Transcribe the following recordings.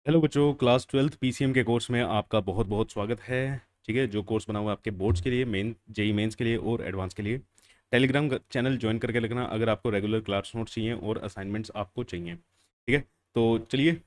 Hello बच्चों, class 12th PCM के course में आपका बहुत बहुत स्वागत है। ठीक है, जो कोर्स बना हुआ है आपके बोर्ड्स के लिए, मेन जेई मेंस के लिए और एडवांस के लिए। टेलीग्राम चैनल ज्वाइन करके रखना अगर आपको रेगुलर क्लास नोट्स चाहिए और असाइनमेंट्स आपको चाहिए। ठीक है, तो चलिए,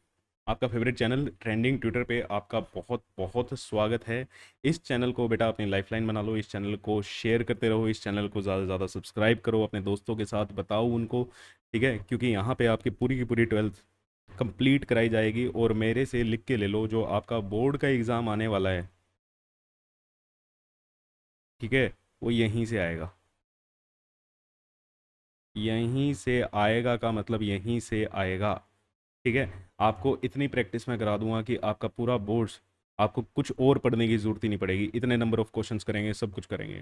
आपका फेवरेट चैनल ट्रेंडिंग ट्विटर पे आपका बहुत बहुत स्वागत है। इस चैनल को बेटा अपनी लाइफलाइन बना लो, इस चैनल को शेयर करते रहो, इस चैनल को ज़्यादा से ज़्यादा सब्सक्राइब करो, अपने दोस्तों के साथ बताओ उनको। ठीक है, क्योंकि यहाँ पे आपकी पूरी की पूरी 12th कंप्लीट कराई जाएगी। और मेरे से लिख के ले लो, जो आपका बोर्ड का एग्ज़ाम आने वाला है, ठीक है, वो यहीं से आएगा। यहीं से आएगा का मतलब यहीं से आएगा। ठीक है, आपको इतनी प्रैक्टिस मैं करा दूंगा कि आपका पूरा बोर्ड्स, आपको कुछ और पढ़ने की ज़रूरत ही नहीं पड़ेगी। इतने नंबर ऑफ क्वेश्चंस करेंगे, सब कुछ करेंगे।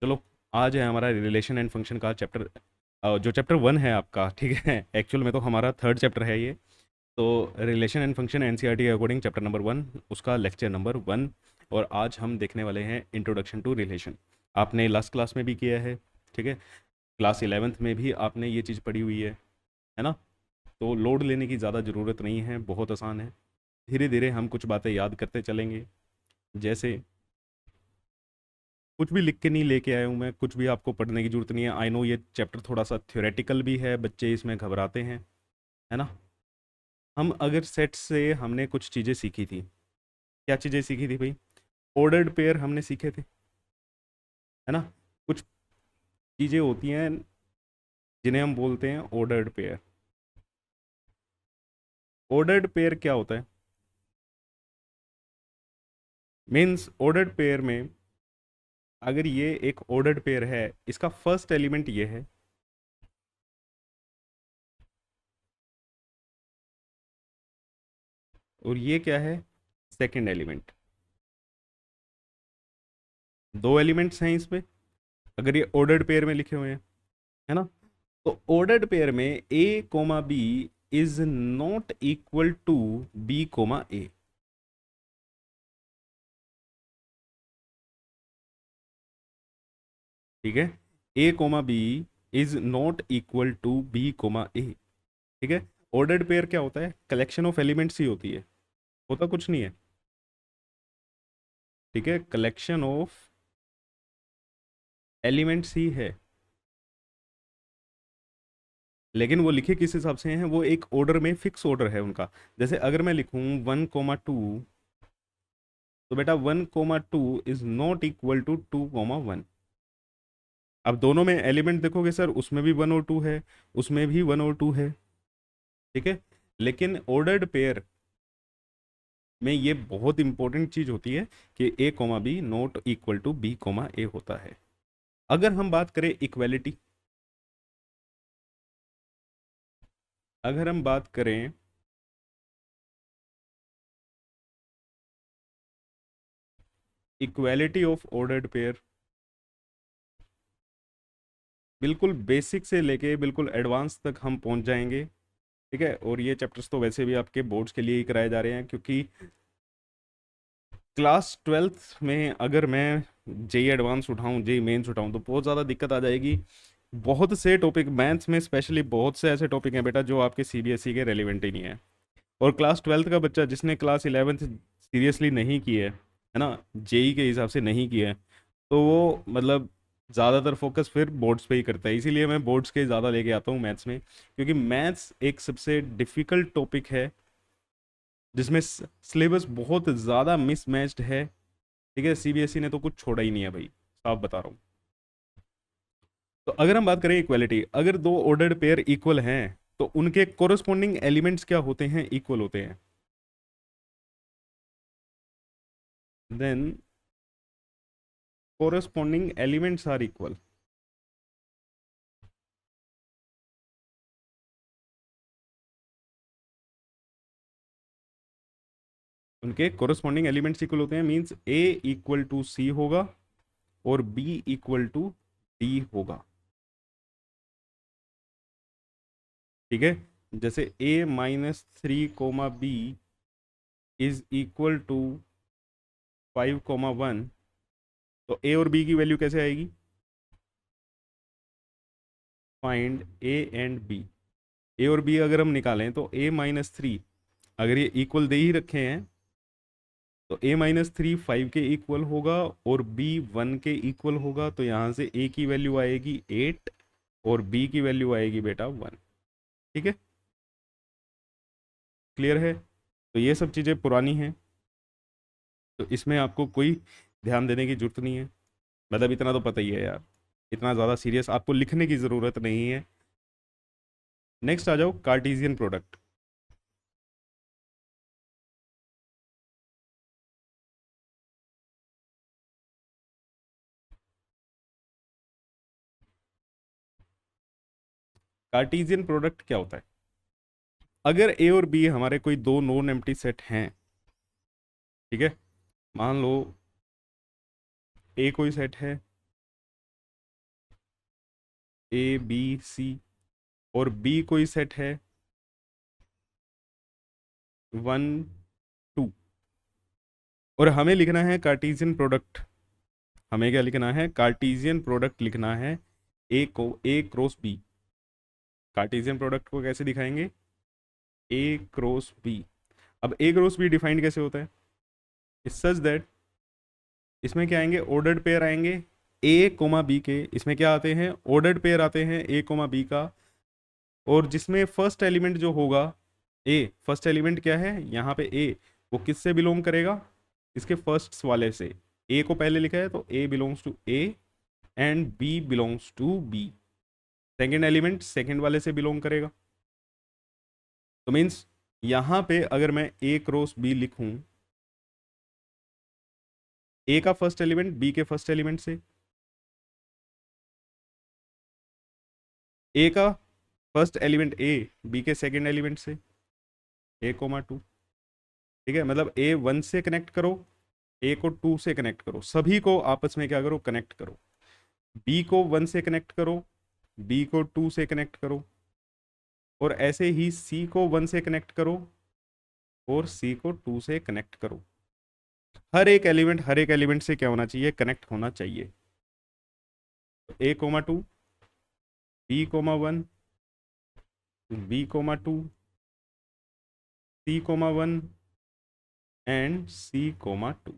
चलो, आज है हमारा रिलेशन एंड फंक्शन का चैप्टर, जो चैप्टर 1 है आपका। ठीक है, एक्चुअल में तो हमारा थर्ड चैप्टर है ये। तो रिलेशन एंड फंक्शन एनसीईआरटी के अकॉर्डिंग चैप्टर नंबर 1, उसका लेक्चर नंबर 1। और आज हम देखने वाले हैं इंट्रोडक्शन टू रिलेशन। आपने लास्ट क्लास में भी किया है। ठीक है, क्लास 11th में भी आपने ये चीज़ पढ़ी हुई है ना। तो लोड लेने की ज़्यादा ज़रूरत नहीं है, बहुत आसान है। धीरे धीरे हम कुछ बातें याद करते चलेंगे। जैसे, कुछ भी लिख के नहीं लेके आया हूँ मैं, कुछ भी आपको पढ़ने की ज़रूरत नहीं है। आई नो ये चैप्टर थोड़ा सा थ्योरेटिकल भी है, बच्चे इसमें घबराते हैं, है ना। हम अगर सेट से हमने कुछ चीज़ें सीखी थी। क्या चीज़ें सीखी थी भाई? ऑर्डर्ड पेयर हमने सीखे थे, है ना। कुछ चीज़ें होती हैं जिन्हें हम बोलते हैं ऑर्डर्ड पेयर। ऑर्डर्ड पेयर क्या होता है? मीन्स ऑर्डर्ड पेयर में, अगर ये एक ऑर्डर्ड पेयर है, इसका फर्स्ट एलिमेंट ये है, और ये क्या है? Second element. दो एलिमेंट्स हैं इसमें, अगर ये ऑर्डर्ड पेयर में लिखे हुए हैं, है ना। तो ऑर्डर्ड पेयर में A comma B is not equal to B comma A. ठीक है, A comma B is not equal to B comma A. ठीक है, ऑर्डर्ड पेयर क्या होता है? कलेक्शन ऑफ एलिमेंट्स ही होती है, होता कुछ नहीं है। ठीक है, कलेक्शन ऑफ एलिमेंट्स ही है, लेकिन वो लिखे किस हिसाब से हैं? वो एक ऑर्डर में, फिक्स ऑर्डर है उनका। जैसे अगर मैं लिखूं 1,2, तो बेटा 1,2 इज नॉट इक्वल टू 2,1। अब दोनों में एलिमेंट देखोगे सर, उसमें भी 1 और 2 है, उसमें भी 1 और 2 है। ठीक है, लेकिन ऑर्डर्ड पेयर में ये बहुत इंपॉर्टेंट चीज होती है कि A comma B not equal to B comma A होता है। अगर हम बात करें इक्वेलिटी, अगर हम बात करें इक्वेलिटी ऑफ ऑर्डर्ड पेयर, बिल्कुल बेसिक से लेके बिल्कुल एडवांस तक हम पहुंच जाएंगे। ठीक है, और ये चैप्टर्स तो वैसे भी आपके बोर्ड्स के लिए ही कराए जा रहे हैं, क्योंकि क्लास 12th में अगर मैं जेई एडवांस उठाऊं, जेई मेंस उठाऊं, तो बहुत ज़्यादा दिक्कत आ जाएगी। बहुत से टॉपिक मैथ्स में स्पेशली, बहुत से ऐसे टॉपिक हैं बेटा जो आपके सीबीएसई के रेलिवेंट ही नहीं है। और क्लास 12th का बच्चा जिसने क्लास 11th सीरियसली नहीं की है ना, जेई के हिसाब से नहीं किया है, तो वो मतलब ज़्यादातर फोकस फिर बोर्ड्स पे ही करता है। इसीलिए मैं बोर्ड्स के ज़्यादा लेके आता हूँ मैथ्स में, क्योंकि मैथ्स एक सबसे डिफ़िकल्ट टॉपिक है जिसमें सिलेबस बहुत ज़्यादा मिसमैच्ड है। ठीक है, सीबीएसई ने तो कुछ छोड़ा ही नहीं है भाई, साफ बता रहा हूँ। तो अगर हम बात करें इक्वलिटी, अगर दो ऑर्डर्ड पेयर इक्वल हैं, तो उनके कोरस्पॉन्डिंग एलिमेंट्स क्या होते हैं? इक्वल होते हैं। Then corresponding elements are equal. उनके कोरस्पॉन्डिंग एलिमेंट्स इक्वल होते हैं, means A equal to C होगा और बी इक्वल टू डी होगा। ठीक है, जैसे a-3 b is equal to 5, 1, तो ए और बी की वैल्यू कैसे आएगी? Find A and B. A और बी अगर हम निकालें तो a-3 अगर ये इक्वल दे ही रखे हैं तो a-3 5 के इक्वल होगा और b 1 के इक्वल होगा, तो यहाँ से a की वैल्यू आएगी 8 और b की वैल्यू आएगी बेटा 1। ठीक है, क्लियर है? तो ये सब चीज़ें पुरानी हैं, तो इसमें आपको कोई ध्यान देने की जरूरत नहीं है। मतलब इतना तो पता ही है यार, इतना ज़्यादा सीरियस आपको लिखने की ज़रूरत नहीं है। नेक्स्ट आ जाओ, कार्टेशियन प्रोडक्ट। कार्टेशियन प्रोडक्ट क्या होता है? अगर ए और बी हमारे कोई दो नॉन एम्प्टी सेट हैं, ठीक है, मान लो ए कोई सेट है ए बी सी, और बी कोई सेट है 1 2, और हमें लिखना है कार्टेशियन प्रोडक्ट। हमें क्या लिखना है? कार्टेशियन प्रोडक्ट लिखना है ए को ए क्रॉस बी। कार्टेशियन प्रोडक्ट को कैसे दिखाएंगे? ए क्रॉस बी। अब ए क्रॉस बी डिफाइंड कैसे होता है? इट्स सच दैट इसमें क्या आएंगे? ऑर्डर्ड पेयर आएंगे ए कोमा बी के। इसमें क्या आते हैं? ऑर्डर्ड पेयर आते हैं ए कोमा बी का, और जिसमें फर्स्ट एलिमेंट जो होगा ए, फर्स्ट एलिमेंट क्या है यहाँ पे? ए, वो किससे बिलोंग करेगा? इसके फर्स्ट वाले से। ए को पहले लिखा है तो A belongs to A and B belongs to B. Second element second वाले से बिलोंग करेगा। तो मीन्स यहाँ पे अगर मैं ए क्रॉस बी लिखूं, ए का फर्स्ट एलिमेंट बी के फर्स्ट एलिमेंट से, ए का फर्स्ट एलिमेंट ए बी के सेकेंड एलिमेंट से, ए कोमा 2। ठीक है, मतलब ए 1 से कनेक्ट करो, ए को 2 से कनेक्ट करो, सभी को आपस में क्या करो? कनेक्ट करो। बी को 1 से कनेक्ट करो, बी को 2 से कनेक्ट करो, और ऐसे ही सी को 1 से कनेक्ट करो और सी को 2 से कनेक्ट करो। हर एक एलिमेंट से क्या होना चाहिए? कनेक्ट होना चाहिए। तो A comma 2, B comma 1, B comma 2, C comma 1 and C comma 2।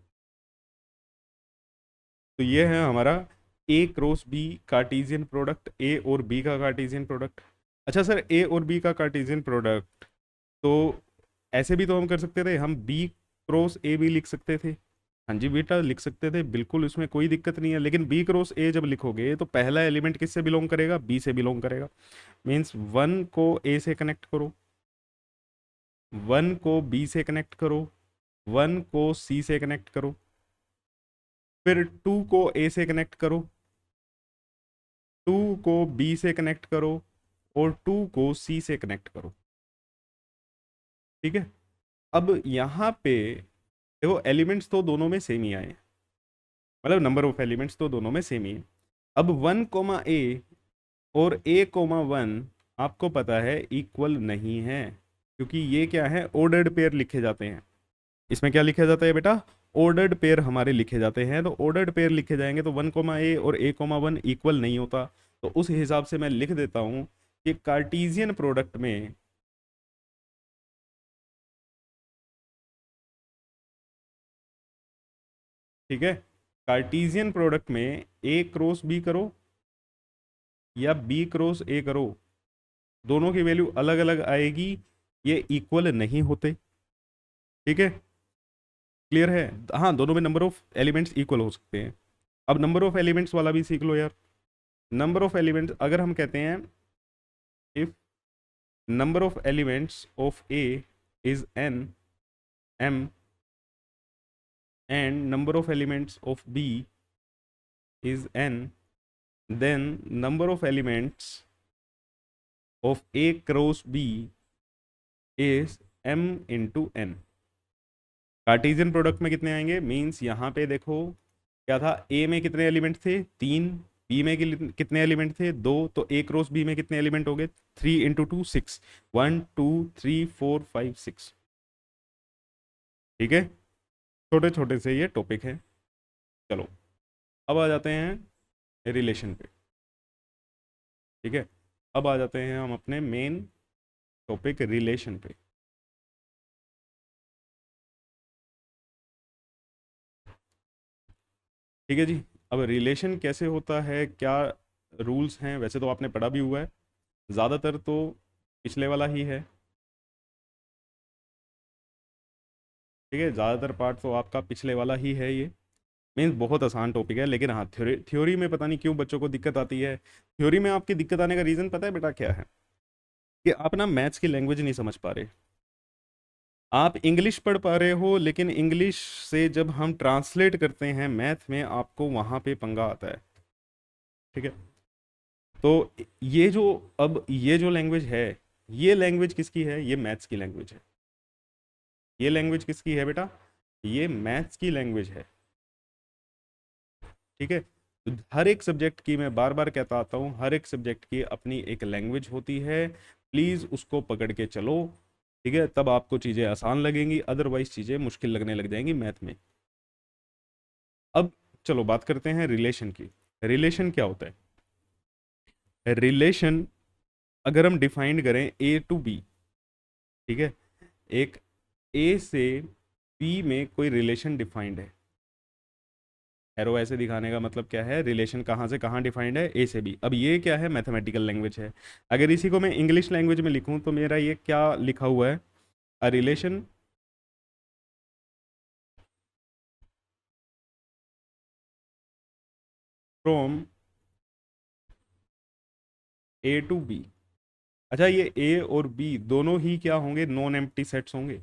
तो ये है हमारा A cross B cartesian product, A और बी का कार्टेशियन प्रोडक्ट। अच्छा सर, ए और बी का कार्टेशियन प्रोडक्ट तो ऐसे भी तो हम कर सकते थे, हम बी क्रॉस ए भी लिख सकते थे। हाँ जी बेटा, लिख सकते थे, बिल्कुल, उसमें कोई दिक्कत नहीं है। लेकिन बी क्रॉस ए जब लिखोगे तो पहला एलिमेंट किससे बिलोंग करेगा? बी से बिलोंग करेगा। मीन्स 1 को ए से कनेक्ट करो, 1 को बी से कनेक्ट करो, 1 को सी से कनेक्ट करो, फिर 2 को ए से कनेक्ट करो, 2 को बी से कनेक्ट करो, और 2 को सी से कनेक्ट करो। ठीक है, अब यहाँ पे देखो, एलिमेंट्स तो दोनों में सेम ही आए, मतलब नंबर ऑफ एलिमेंट्स तो दोनों में सेम ही है। अब 1 कोमा ए और ए कोमा 1 आपको पता है इक्वल नहीं है, क्योंकि ये क्या है? ऑर्डर्ड पेयर लिखे जाते हैं। इसमें क्या लिखा जाता है बेटा? ऑर्डर्ड पेयर हमारे लिखे जाते हैं। तो ऑर्डर्ड पेयर लिखे जाएंगे तो 1 कोमा ए और ए कोमा 1 इक्वल नहीं होता। तो उस हिसाब से मैं लिख देता हूं कि कार्टेशियन प्रोडक्ट में ठीक है, कार्टेशियन प्रोडक्ट में ए क्रॉस बी करो या बी क्रॉस ए करो, दोनों की वैल्यू अलग अलग आएगी, ये इक्वल नहीं होते। ठीक है, क्लियर है? हाँ, दोनों में नंबर ऑफ एलिमेंट्स इक्वल हो सकते हैं। अब नंबर ऑफ एलिमेंट्स वाला भी सीख लो यार। नंबर ऑफ एलिमेंट्स अगर हम कहते हैं, if number of elements of A is n m and number of elements of b is n, then number of elements of a cross b is m into n। Cartesian product में कितने आएंगे? Means यहाँ पे देखो क्या था, ए में कितने एलिमेंट थे? 3, बी में कितने एलिमेंट थे? 2, तो ए क्रॉस बी में कितने एलिमेंट हो गए? 3 इंटू 2 6, 1 2 3 4 5 6। ठीक है, छोटे छोटे से ये टॉपिक है। चलो अब आ जाते हैं रिलेशन पे। ठीक है, अब आ जाते हैं हम अपने मेन टॉपिक रिलेशन पे। ठीक है जी। अब रिलेशन कैसे होता है, क्या रूल्स हैं, वैसे तो आपने पढ़ा भी हुआ है, ज़्यादातर तो पिछले वाला ही है। ठीक है, ज़्यादातर पार्ट तो आपका पिछले वाला ही है ये। मीन्स बहुत आसान टॉपिक है, लेकिन हाँ थ्योरी थ्योरी में पता नहीं क्यों बच्चों को दिक्कत आती है। थ्योरी में आपकी दिक्कत आने का रीज़न पता है बेटा क्या है? कि आप ना मैथ्स की लैंग्वेज नहीं समझ पा रहे। आप इंग्लिश पढ़ पा रहे हो, लेकिन इंग्लिश से जब हम ट्रांसलेट करते हैं मैथ में, आपको वहाँ पे पंगा आता है। ठीक है, तो ये जो, अब ये जो लैंग्वेज है, ये लैंग्वेज किसकी है? ये मैथ्स की लैंग्वेज है। ये लैंग्वेज किसकी है बेटा? ये मैथ्स की लैंग्वेज है। ठीक है, तो हर एक सब्जेक्ट की, मैं बार बार कहता आता हूँ, हर एक सब्जेक्ट की अपनी एक लैंग्वेज होती है। प्लीज़ उसको पकड़ के चलो। ठीक है, तब आपको चीज़ें आसान लगेंगी, अदरवाइज चीज़ें मुश्किल लगने लग जाएंगी मैथ में। अब चलो बात करते हैं रिलेशन की। रिलेशन क्या होता है? रिलेशन अगर हम डिफाइन करें ए टू बी, ठीक है, एक ए से बी में कोई रिलेशन डिफाइंड है। एरो ऐसे दिखाने का मतलब क्या है? रिलेशन कहाँ से कहाँ डिफाइंड है? ए से बी। अब ये क्या है? मैथमेटिकल लैंग्वेज है। अगर इसी को मैं इंग्लिश लैंग्वेज में लिखूं तो मेरा ये क्या लिखा हुआ है? A relation from A to B. अच्छा, ये ए और बी दोनों ही क्या होंगे? नॉन एम्प्टी सेट्स होंगे।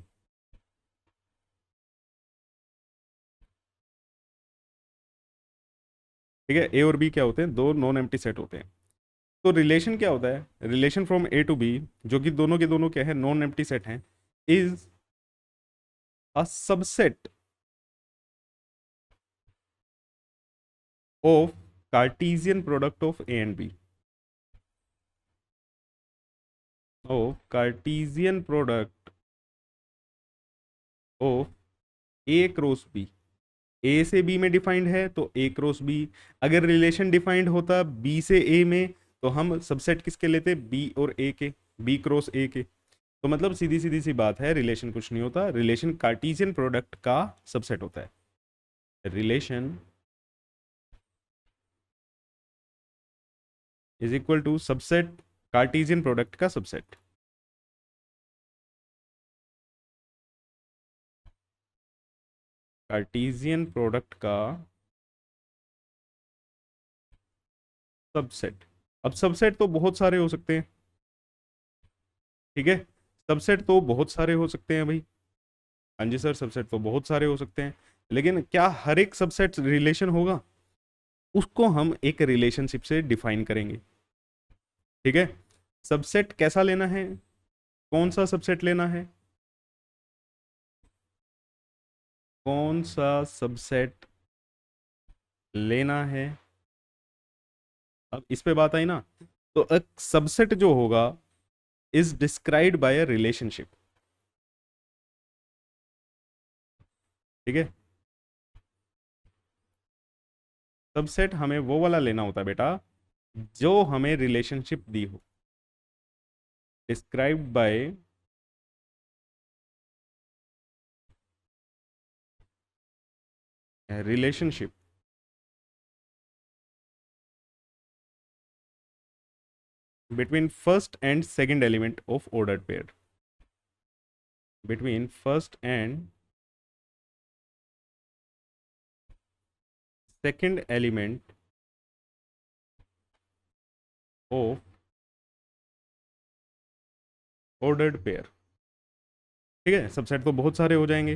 ठीक है, ए और बी क्या होते हैं? दो नॉन एम्प्टी सेट होते हैं। तो रिलेशन क्या होता है? Relation from A to B, जो कि दोनों के दोनों क्या है? नॉन एम्प्टी सेट हैं, is a subset of cartesian product of A and B. Of cartesian product of A cross B. A से बी में डिफाइंड है तो ए क्रॉस बी। अगर रिलेशन डिफाइंड होता बी से ए में, तो हम सबसेट किसके लेते? बी और ए के, बी क्रॉस ए के। तो मतलब सीधी सीधी सी बात है, रिलेशन कुछ नहीं होता, रिलेशन कार्टेशियन प्रोडक्ट का सबसेट होता है। Relation is equal to subset, Cartesian product का सबसेट। कार्टेशियन प्रोडक्ट का सबसेट। अब सबसेट तो बहुत सारे हो सकते हैं। ठीक है, सबसेट तो बहुत सारे हो सकते हैं भाई। हाँ जी सर, सबसेट तो बहुत सारे हो सकते हैं, लेकिन क्या हर एक सबसेट रिलेशन होगा? उसको हम एक रिलेशनशिप से डिफाइन करेंगे। ठीक है, सबसेट कैसा लेना है? कौन सा सबसेट लेना है? कौन सा सबसेट लेना है? अब इस पे बात आई ना, तो एक सबसेट जो होगा is described bye a relationship. ठीक है, सबसेट हमें वो वाला लेना होता है बेटा जो हमें रिलेशनशिप दी हो, described bye relationship between first and second element of ordered pair. Between first and second element of ordered pair. ठीक है, सबसेट तो बहुत सारे हो जाएंगे,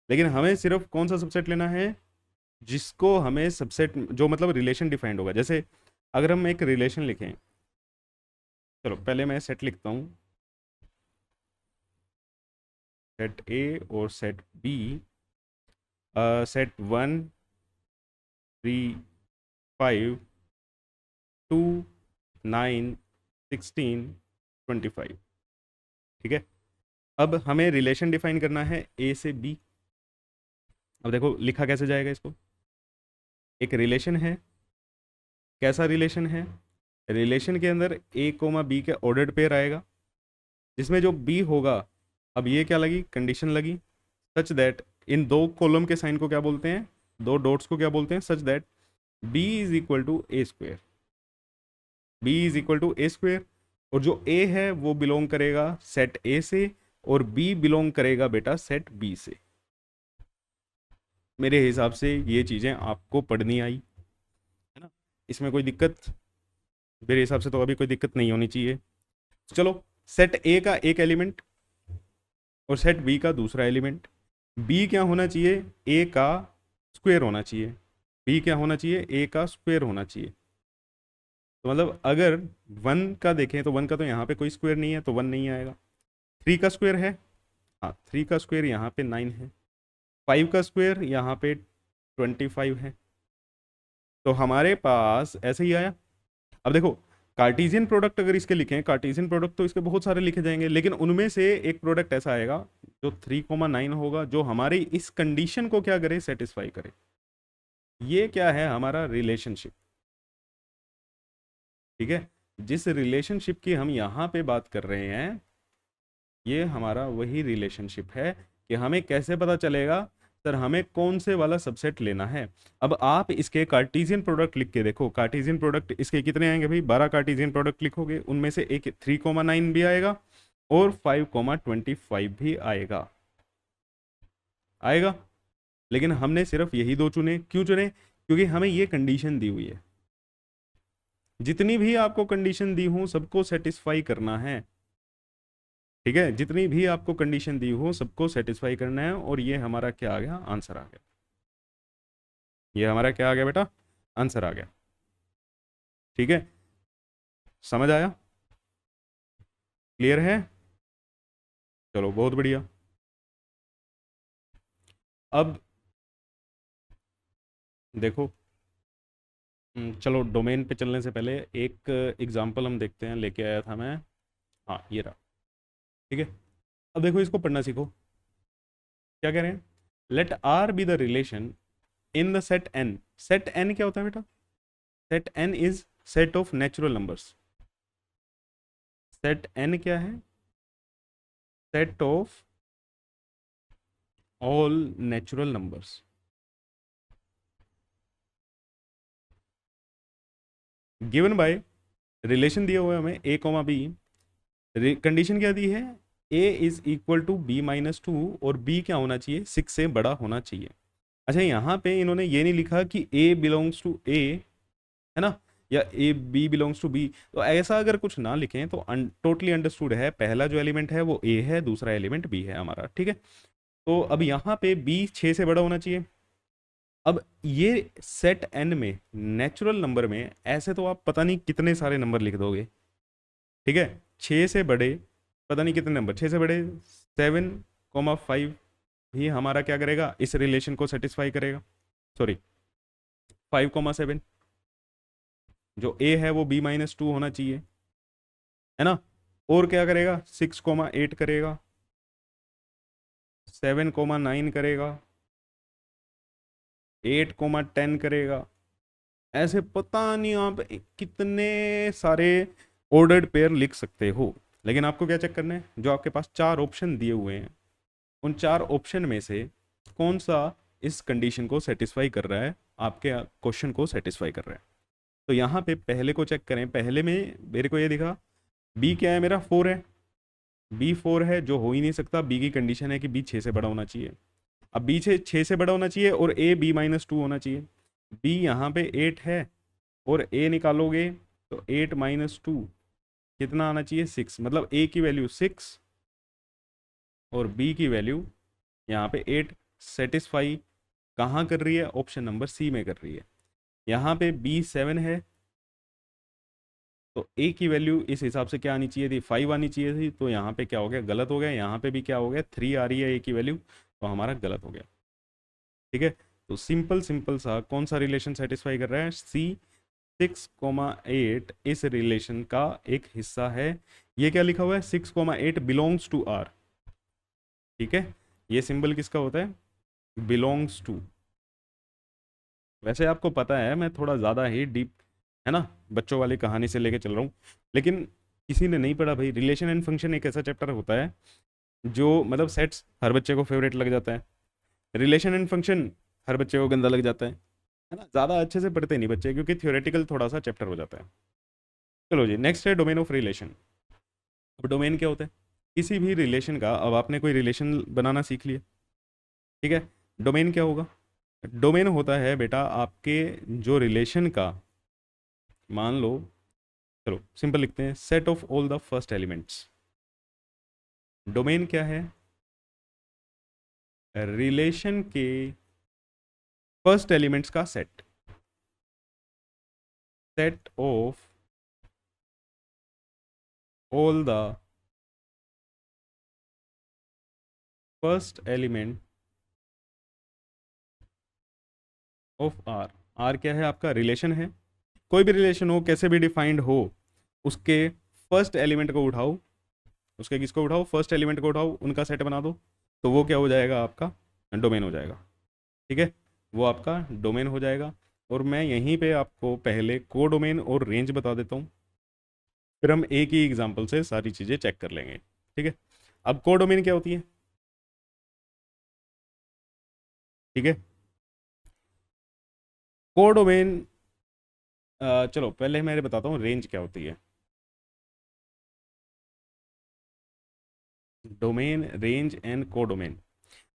लेकिन हमें सिर्फ कौन सा सबसेट लेना है? जिसको हमें सबसेट, जो मतलब रिलेशन डिफाइंड होगा। जैसे अगर हम एक रिलेशन लिखें, चलो पहले मैं सेट लिखता हूँ, सेट ए और सेट बी। सेट 1 3 5 2 9 16 25। ठीक है, अब हमें रिलेशन डिफाइन करना है ए से बी। अब देखो लिखा कैसे जाएगा इसको। एक रिलेशन है, कैसा रिलेशन है? रिलेशन के अंदर ए कोमा बी का ऑर्डर्ड पेयर आएगा, जिसमें जो बी होगा, अब ये क्या लगी? कंडीशन लगी, सच दैट, इन दो कॉलम के साइन को क्या बोलते हैं? दो डॉट्स को क्या बोलते हैं? Such that B is equal to A square, B is equal to A square, और जो ए है वो बिलोंग करेगा सेट ए से, और बी बिलोंग करेगा बेटा सेट बी से। मेरे हिसाब से ये चीज़ें आपको पढ़नी आई है ना, इसमें कोई दिक्कत मेरे हिसाब से तो अभी कोई दिक्कत नहीं होनी चाहिए। चलो, सेट ए का एक एलिमेंट और सेट बी का दूसरा एलिमेंट, बी क्या होना चाहिए, ए का स्क्वायर होना चाहिए, बी क्या होना चाहिए, ए का स्क्वायर होना चाहिए। तो मतलब अगर वन का देखें तो वन का तो यहाँ पे कोई स्क्वायर नहीं है तो वन नहीं आएगा। थ्री का स्क्वायर है, हाँ थ्री का स्क्वायर यहाँ पे 9 है, फाइव का स्क्वायर यहाँ पे 25 है, तो हमारे पास ऐसे ही आया। अब देखो, कार्टेशियन प्रोडक्ट अगर इसके लिखें, कार्टेशियन प्रोडक्ट तो इसके बहुत सारे लिखे जाएंगे, लेकिन उनमें से एक प्रोडक्ट ऐसा आएगा जो 3,9 होगा, जो हमारी इस कंडीशन को क्या करे, सेटिस्फाई करे। ये क्या है, हमारा रिलेशनशिप। ठीक है, जिस रिलेशनशिप की हम यहाँ पे बात कर रहे हैं, ये हमारा वही रिलेशनशिप है कि हमें कैसे पता चलेगा सर हमें कौन से वाला सबसेट लेना है। अब आप इसके कार्टेशियन प्रोडक्ट लिख के देखो, कार्टेशियन प्रोडक्ट इसके कितने आएंगे भाई, 12 कार्टेशियन प्रोडक्ट लिखोगे, उनमें से एक 3,9 भी आएगा और 5,25 भी आएगा, आएगा। लेकिन हमने सिर्फ यही दो चुने, क्यों चुने, क्योंकि हमें ये कंडीशन दी हुई है, जितनी भी आपको कंडीशन दी हूं सबको सेटिस्फाई करना है। ठीक है, जितनी भी आपको कंडीशन दी हो सबको सेटिस्फाई करना है, और ये हमारा क्या आ गया, आंसर आ गया। ये हमारा क्या आ गया बेटा, आंसर आ गया। ठीक है, समझ आया, क्लियर है, चलो बहुत बढ़िया। अब देखो, चलो डोमेन पे चलने से पहले एक एग्जांपल हम देखते हैं, लेके आया था मैं, हाँ ये रहा। ठीक है, अब देखो इसको पढ़ना सीखो, क्या कह रहे हैं, let R be the relation in the set N. Set N क्या होता है बेटा, set N is set of natural numbers. Set N क्या है, set of all natural numbers. Given by, relation दिया हुआ है हमें ए कॉमा बी, कंडीशन क्या दी है, A is equal to B minus two, और बी क्या होना चाहिए, 6 से बड़ा होना चाहिए। अच्छा, यहाँ पे इन्होंने ये नहीं लिखा कि ए बिलोंग्स टू ए, है ना, या A B belongs to B, तो ऐसा अगर कुछ ना लिखें तो टोटली अंडरस्टूड है, पहला जो एलिमेंट है वो ए है, दूसरा एलिमेंट बी है हमारा। ठीक है, तो अब यहाँ पे बी 6 से बड़ा होना चाहिए। अब ये सेट एन में नेचुरल नंबर में ऐसे तो आप पता नहीं कितने सारे नंबर लिख दोगे। ठीक है, 6 से बड़े पता नहीं कितने नंबर, 6 से बड़े 7,5 भी हमारा क्या करेगा, इस रिलेशन को सेटिस्फाई करेगा। सॉरी, 5,7, जो ए है वो b-2 होना चाहिए, है ना, और क्या करेगा, 6,8 करेगा, 7,9 करेगा, 8,10 करेगा। ऐसे पता नहीं आप कितने सारे ऑर्डर्ड पेयर लिख सकते हो, लेकिन आपको क्या चेक करना है, जो आपके पास 4 ऑप्शन दिए हुए हैं, उन 4 ऑप्शन में से कौन सा इस कंडीशन को सेटिस्फाई कर रहा है, आपके क्वेश्चन को सेटिस्फाई कर रहा है। तो यहाँ पे पहले को चेक करें, पहले में मेरे को ये दिखा बी क्या है, मेरा 4 है, बी 4 है, जो हो ही नहीं सकता, बी की कंडीशन है कि बी 6 से बड़ा होना चाहिए। अब बी 6 से बड़ा होना चाहिए और ए b-2 होना चाहिए, बी यहाँ पे 8 है, और ए निकालोगे तो 8-2 कितना आना चाहिए, 6, मतलब ए की वैल्यू 6 और बी की वैल्यू यहाँ पे 8। सेटिस्फाई कहाँ कर रही है, ऑप्शन नंबर सी में कर रही है। यहाँ पे बी 7 है, तो ए की वैल्यू इस हिसाब से क्या आनी चाहिए थी, 5 आनी चाहिए थी, तो यहाँ पे क्या हो गया, गलत हो गया। यहाँ पे भी क्या हो गया, 3 आ रही है ए की वैल्यू, तो हमारा गलत हो गया। ठीक है, तो सिंपल सिंपल सा कौन सा रिलेशन सेटिस्फाई कर रहा है, सी 6,8 इस रिलेशन का एक हिस्सा है। ये क्या लिखा हुआ है, 6,8 बिलोंग्स टू आर। ठीक है, ये सिंबल किसका होता है, बिलोंग्स टू। वैसे आपको पता है मैं थोड़ा ज़्यादा ही डीप, है ना, बच्चों वाली कहानी से लेके चल रहा हूँ, लेकिन किसी ने नहीं पढ़ा भाई। रिलेशन एंड फंक्शन एक ऐसा चैप्टर होता है जो मतलब सेट्स हर बच्चे को फेवरेट लग जाता है, रिलेशन एंड फंक्शन हर बच्चे को गंदा लग जाता है है ना, ज़्यादा अच्छे से पढ़ते नहीं बच्चे, क्योंकि थ्योरेटिकल थोड़ा सा चैप्टर हो जाता है। चलो जी, नेक्स्ट है डोमेन ऑफ रिलेशन। अब डोमेन क्या होता है? किसी भी रिलेशन का, अब आपने कोई रिलेशन बनाना सीख लिया, ठीक है, डोमेन क्या होगा? डोमेन होता है बेटा आपके जो रिलेशन का, मान लो, चलो सिंपल लिखते हैं, set of all the first elements. Domain क्या है? रिलेशन के फर्स्ट एलिमेंट्स का सेट। Set of all the first element of R. R क्या है? आपका रिलेशन है। कोई भी रिलेशन हो, कैसे भी डिफाइंड हो, उसके फर्स्ट एलिमेंट को उठाओ, उसके किसको उठाओ? फर्स्ट एलिमेंट को उठाओ, उनका सेट बना दो, तो वो क्या हो जाएगा? आपका डोमेन हो जाएगा। ठीक है, वो आपका डोमेन हो जाएगा। और मैं यहीं पे आपको पहले को डोमेन और रेंज बता देता हूँ, फिर हम एक ही एग्जांपल से सारी चीज़ें चेक कर लेंगे। ठीक है, अब को डोमेन क्या होती है? ठीक है, को डोमेन, चलो पहले मैं बताता हूँ रेंज क्या होती है। डोमेन, रेंज एंड को डोमेन।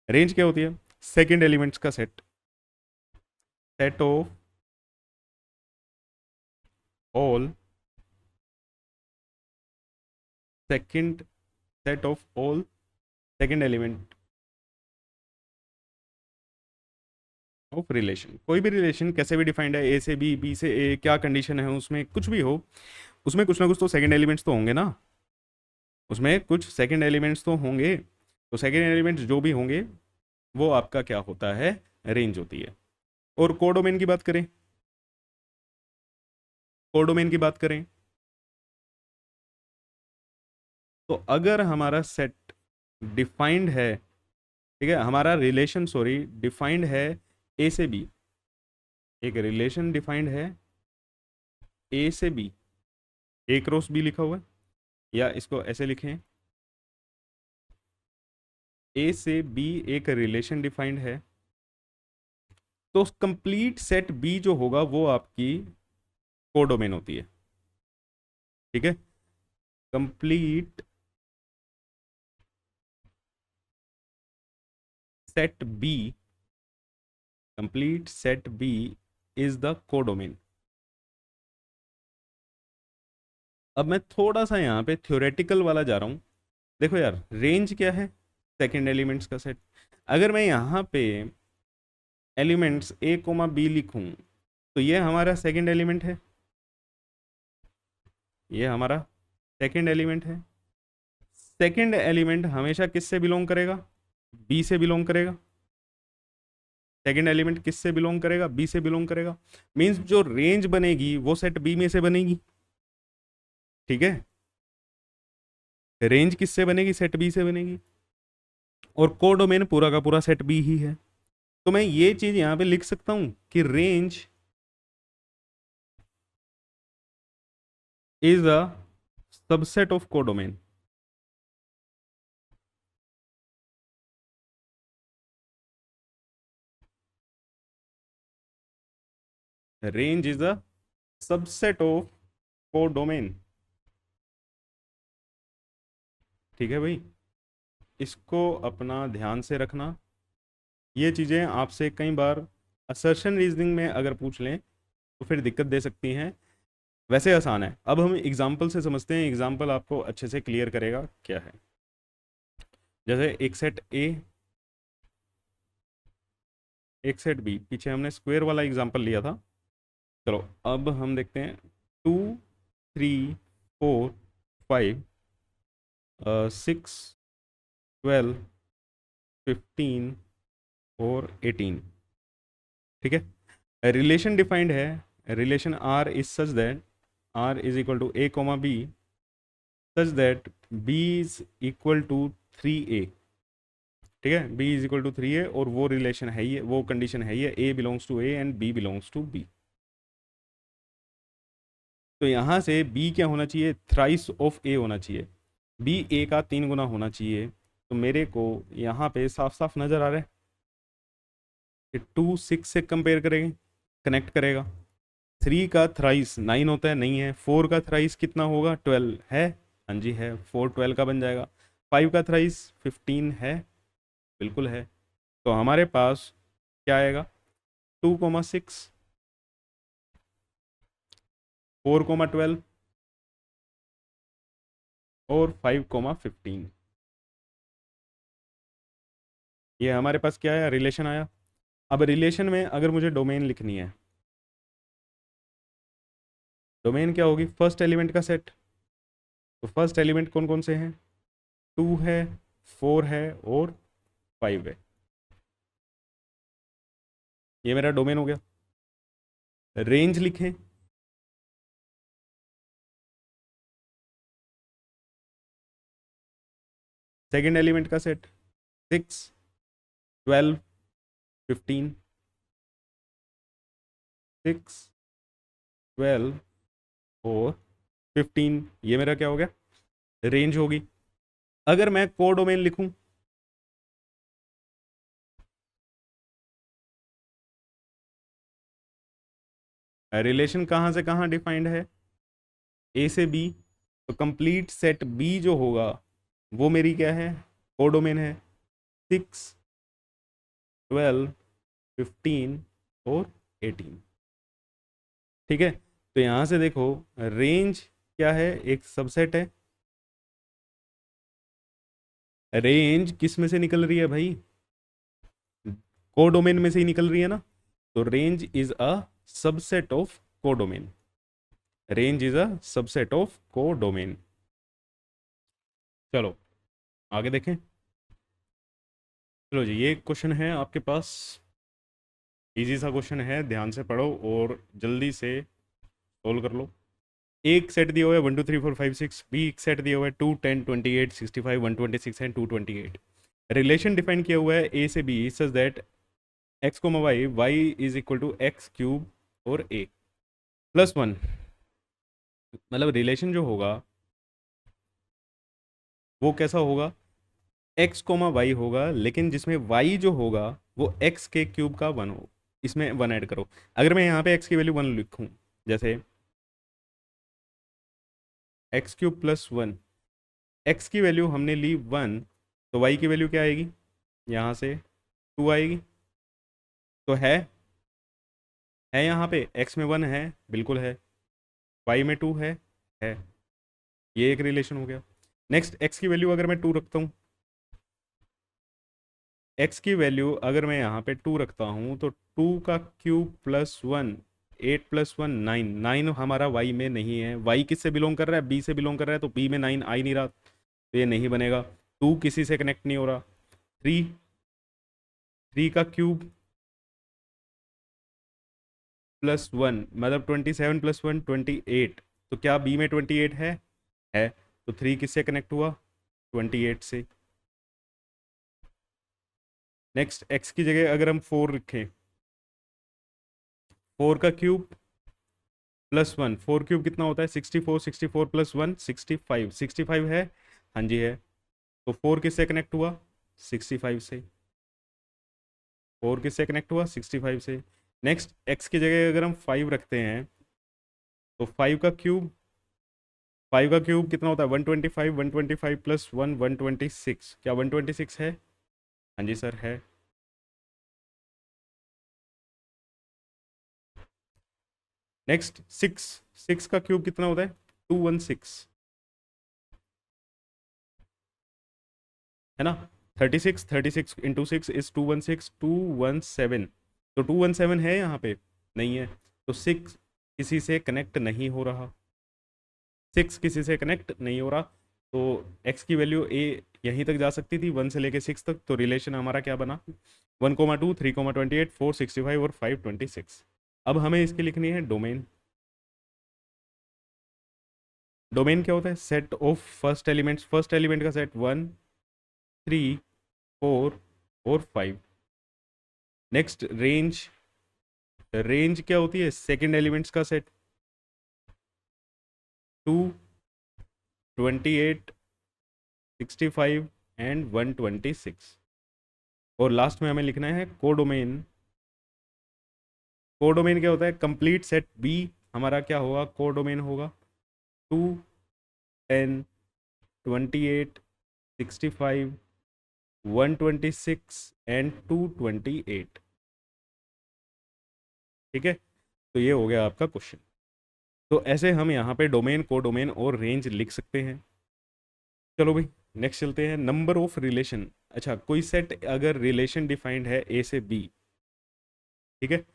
रेंज क्या होती है? सेकंड एलिमेंट्स का सेट। Set of all, second, set of all second element of relation. कोई भी रिलेशन कैसे भी डिफाइंड है, ए से बी, बी से ए, क्या कंडीशन है उसमें, कुछ भी हो, उसमें कुछ ना कुछ तो सेकंड एलिमेंट्स तो होंगे ना, उसमें कुछ सेकंड एलिमेंट्स तो होंगे, तो सेकंड एलिमेंट्स जो भी होंगे वो आपका क्या होता है? रेंज होती है। और कोडोमेन की बात करें, कोडोमेन की बात करें, तो अगर हमारा सेट डिफाइंड है, ठीक है, हमारा रिलेशन, सॉरी, डिफाइंड है ए से बी, एक रिलेशन डिफाइंड है ए से बी, ए क्रॉस बी लिखा हुआ है, या इसको ऐसे लिखें, ए से बी एक रिलेशन डिफाइंड है, तो कंप्लीट सेट बी जो होगा वो आपकी कोडोमेन होती है। ठीक है, complete set B, complete set B is the codomain. अब मैं थोड़ा सा यहाँ पे थ्योरेटिकल वाला जा रहा हूँ। देखो यार, रेंज क्या है? सेकंड एलिमेंट्स का सेट। अगर मैं यहाँ पे एलिमेंट्स ए कोमा बी लिखूँ, तो ये हमारा सेकंड एलिमेंट है, ये हमारा सेकंड एलिमेंट है। सेकंड एलिमेंट हमेशा किससे बिलोंग करेगा? बी से बिलोंग करेगा। सेकंड एलिमेंट किससे बिलोंग करेगा? बी से बिलोंग करेगा। मींस जो रेंज बनेगी वो सेट बी में से बनेगी। ठीक है, रेंज किससे बनेगी? सेट बी से बनेगी। और कोडोमेन पूरा का पूरा सेट बी ही है। तो मैं ये चीज यहां पे लिख सकता हूं कि range is a subset of codomain. Range is a subset of codomain. ठीक है भाई, इसको अपना ध्यान से रखना। ये चीज़ें आपसे कई बार असर्शन रीजनिंग में अगर पूछ लें तो फिर दिक्कत दे सकती हैं। वैसे आसान है, अब हम एग्जाम्पल से समझते हैं, एग्जाम्पल आपको अच्छे से क्लियर करेगा क्या है। जैसे एक सेट ए, एक सेट बी, पीछे हमने स्क्वायर वाला एग्जाम्पल लिया था। चलो अब हम देखते हैं 2, 3, 4, 5, 6, 12, 15 और 18। ठीक है, रिलेशन डिफाइंड है, relation R is such that R is equal to A comma B, such that B is equal to 3a। ठीक है, B is equal to 3a, और वो रिलेशन है ये, वो कंडीशन है ये, A belongs to A and B belongs to B. तो यहाँ से बी क्या होना चाहिए? थ्राइस ऑफ ए होना चाहिए। बी ए का 3 गुना होना चाहिए। तो मेरे को यहाँ पे साफ साफ नजर आ रहा है कि 2, 6 से कंपेयर करेंगे, कनेक्ट करेगा। 3 का थ्राइस 9 होता है, नहीं है। 4 का थ्राइस कितना होगा, 12 है, हाँ जी है, 4 12 का बन जाएगा। 5 का थ्राइस 15 है, बिल्कुल है। तो हमारे पास क्या आएगा, 2,6, 4,12 और 5,15। ये हमारे पास क्या आया, रिलेशन आया। अब रिलेशन में अगर मुझे डोमेन लिखनी है, डोमेन क्या होगी, फर्स्ट एलिमेंट का सेट। तो फर्स्ट एलिमेंट कौन कौन से हैं, 2 है, 4 है और 5 है। ये मेरा डोमेन हो गया। रेंज लिखें, सेकेंड एलिमेंट का सेट, 6 12 15, 6 12 और 15, ये मेरा क्या हो गया, रेंज होगी। अगर मैं कोडोमेन लिखूं, रिलेशन कहाँ से कहाँ डिफाइंड है, ए से बी। तो कंप्लीट सेट बी जो होगा वो मेरी क्या है, कोडोमेन है। 6 12 15 और 18, ठीक है। तो यहां से देखो, रेंज क्या है, एक सबसेट है। रेंज किस में से निकल रही है भाई, कोडोमेन में से ही निकल रही है ना। तो range is a subset of codomain, range is a subset of codomain. चलो आगे देखें। चलो जी, ये क्वेश्चन है आपके पास, इजी सा क्वेश्चन है, ध्यान से पढ़ो और जल्दी से सोल्व कर लो। एक सेट दिया हुआ है 1 2 3 4 5 6, बी एक सेट दिया हुआ है 2 10 28 65 126 एंड 228। रिलेशन डिफाइन किया हुआ है ए से B such that X comma Y, Y is equal to X cube और ए प्लस 1। मतलब रिलेशन जो होगा वो कैसा होगा, एक्स कोमा वाई होगा, लेकिन जिसमें वाई जो होगा वो एक्स के क्यूब का 1 हो। इसमें 1 ऐड करो। अगर मैं यहाँ पे एक्स की वैल्यू 1 लिखूँ, जैसे एक्स क्यूब प्लस 1, एक्स की वैल्यू हमने ली 1, तो वाई की वैल्यू क्या आएगी, यहाँ से 2 आएगी। तो है यहाँ पे एक्स में 1 है, बिल्कुल है, वाई में 2 है। ये एक रिलेशन हो गया। नेक्स्ट, एक्स की वैल्यू अगर मैं 2 रखता हूँ, एक्स की वैल्यू अगर मैं यहाँ पे 2 रखता हूँ, तो 2 का क्यूब प्लस 1, 8 प्लस 1 9, 9 हमारा वाई में नहीं है। वाई किससे बिलोंग कर रहा है, बी से बिलोंग कर रहा है, तो बी में 9 आ ही नहीं रहा, तो ये नहीं बनेगा। 2 किसी से कनेक्ट नहीं हो रहा। 3, 3 का क्यूब प्लस 1 मतलब 27 प्लस 1 28, तो क्या बी में 28 है। तो 3 किससे कनेक्ट हुआ, 28 से। नेक्स्ट, एक्स की जगह अगर हम 4 रखें, 4 का क्यूब प्लस 1, 4 क्यूब कितना होता है 64, 64 प्लस 1 65, 65 है, हाँ जी है। तो 4 किससे कनेक्ट हुआ, 65 से। 4 किससे कनेक्ट हुआ, 65 से। नेक्स्ट, एक्स की जगह अगर हम 5 रखते हैं, तो 5 का क्यूब कितना होता है 125, 125 प्लस 1 126, क्या 126 है, हाँ जी सर है। नेक्स्ट, 6, 6 का क्यूब कितना होता है 216, है ना। 36, 36 इंटू 6 इज 216, 217। तो 217 है यहाँ पे, नहीं है। तो 6 किसी से कनेक्ट नहीं हो रहा, 6 किसी से कनेक्ट नहीं हो रहा। तो x की वैल्यू a यहीं तक जा सकती थी, 1 से लेके 6 तक। तो रिलेशन हमारा क्या बना, 1,2 3,28 465 और 526। अब हमें इसकी लिखनी है डोमेन। डोमेन क्या होता है, set of first elements, first element का सेट 1 3 4 और 5। नेक्स्ट, रेंज, रेंज क्या होती है, सेकेंड एलिमेंट्स का सेट 2 28 65 एंड 126। और लास्ट में हमें लिखना है कोडोमेन, कोडोमेन क्या होता है? कंप्लीट सेट बी हमारा क्या होगा? कोडोमेन होगा 2, 10, 28, 65, 126 एंड 228। ठीक है, तो ये हो गया आपका क्वेश्चन। तो ऐसे हम यहाँ पे डोमेन, कोडोमेन और रेंज लिख सकते हैं। चलो भाई नेक्स्ट चलते हैं, नंबर ऑफ रिलेशन। अच्छा, कोई सेट अगर रिलेशन डिफाइंड है ए से बी, ठीक है,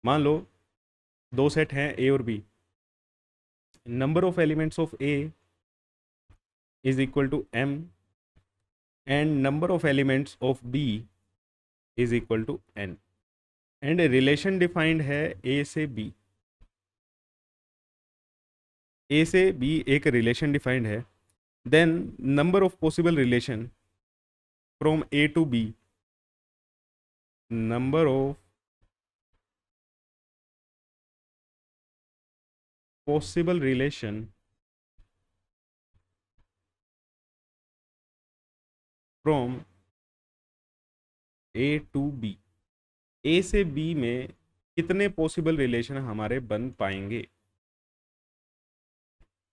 मान लो दो सेट हैं ए और B, number of elements of A is equal to m and number of elements of B is equal to n, and relation defined है ए से बी। ए से बी एक रिलेशन डिफाइंड है, then number of possible relation from A to B, number of possible relation from A to B. A से B में कितने possible relation हमारे बन पाएंगे?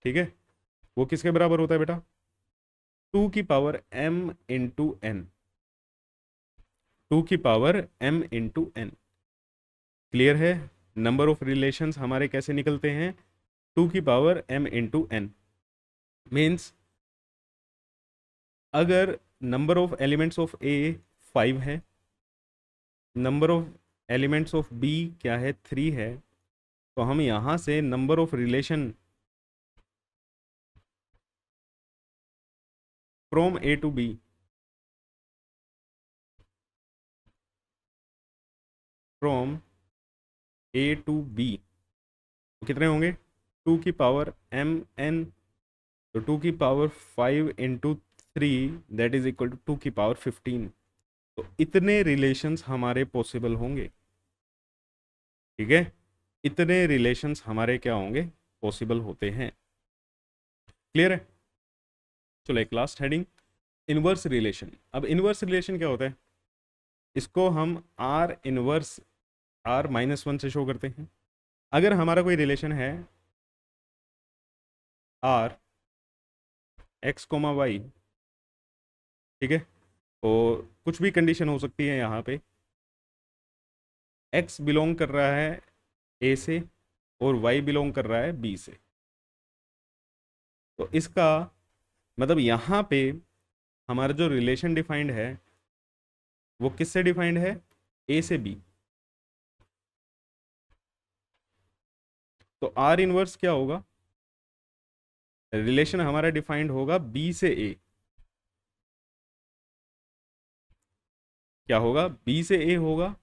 ठीक है, वो किसके बराबर होता है बेटा? 2 की पावर m इंटू एन, 2 की power m into N. Clear है? नंबर ऑफ रिलेशंस हमारे कैसे निकलते हैं? 2 की power m into N. Means अगर number of elements of A 5 है, number of elements of B क्या है? 3 है, तो हम यहाँ से number of relation from A to B, from A to B कितने होंगे? 2 की पावर m n, तो 2 की power 5 into 3 that is equal to 2 की पावर 15। तो इतने रिलेशंस हमारे पॉसिबल होंगे। ठीक है, इतने रिलेशंस हमारे क्या होंगे? पॉसिबल होते हैं। क्लियर है? चलो एक लास्ट हेडिंग, इनवर्स रिलेशन। अब इनवर्स रिलेशन क्या होता है? इसको हम r इनवर्स r-1 से शो करते हैं। अगर हमारा कोई रिलेशन है r x, y, ठीक है, तो कुछ भी कंडीशन हो सकती है यहाँ पे, x बिलोंग कर रहा है a से और y बिलोंग कर रहा है b से, तो इसका मतलब यहाँ पे हमारा जो रिलेशन डिफाइंड है वो किससे डिफाइंड है? a से b। तो r इनवर्स क्या होगा? रिलेशन हमारा डिफाइंड होगा b से a। क्या होगा? b से a होगा,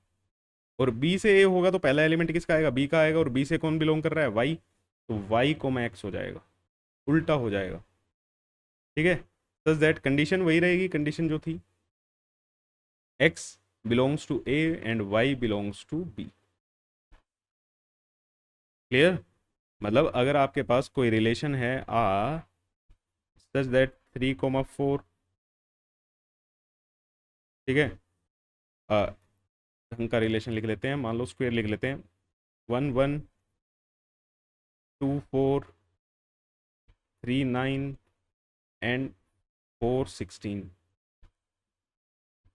और b से a होगा तो पहला एलिमेंट किसका आएगा? b का आएगा, और b से कौन बिलोंग कर रहा है? y, तो y कोमा x हो जाएगा, उल्टा हो जाएगा। ठीक है, सच दैट कंडीशन वही रहेगी, कंडीशन जो थी, x belongs to a and y belongs to b। Clear? मतलब अगर आपके पास कोई रिलेशन है सच दैट 3,4, ठीक है, ढंग का रिलेशन लिख लेते हैं, मान लो स्क्वायर लिख लेते हैं, 1, 1, 2, 4, 3, 9 एंड 4, 16।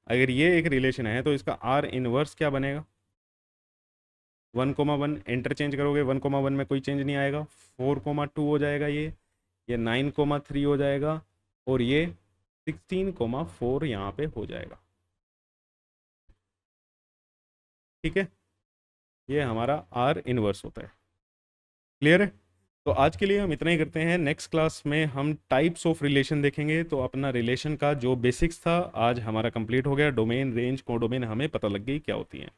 अगर ये एक रिलेशन है तो इसका r इनवर्स क्या बनेगा? 1,1 इंटरचेंज करोगे, 1,1 में कोई चेंज नहीं आएगा, 4,2 हो जाएगा, ये 9,3 हो जाएगा, और ये 16,4 यहाँ पे हो जाएगा। ठीक है, ये हमारा r इनवर्स होता है। क्लियर है? तो आज के लिए हम इतना ही करते हैं, नेक्स्ट क्लास में हम टाइप्स ऑफ रिलेशन देखेंगे। तो अपना रिलेशन का जो बेसिक्स था आज हमारा कंप्लीट हो गया, डोमेन, रेंज, कोडोमेन हमें पता लग गई क्या होती हैं।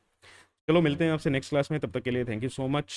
चलो मिलते हैं आपसे नेक्स्ट क्लास में, तब तक के लिए थैंक यू सो मच।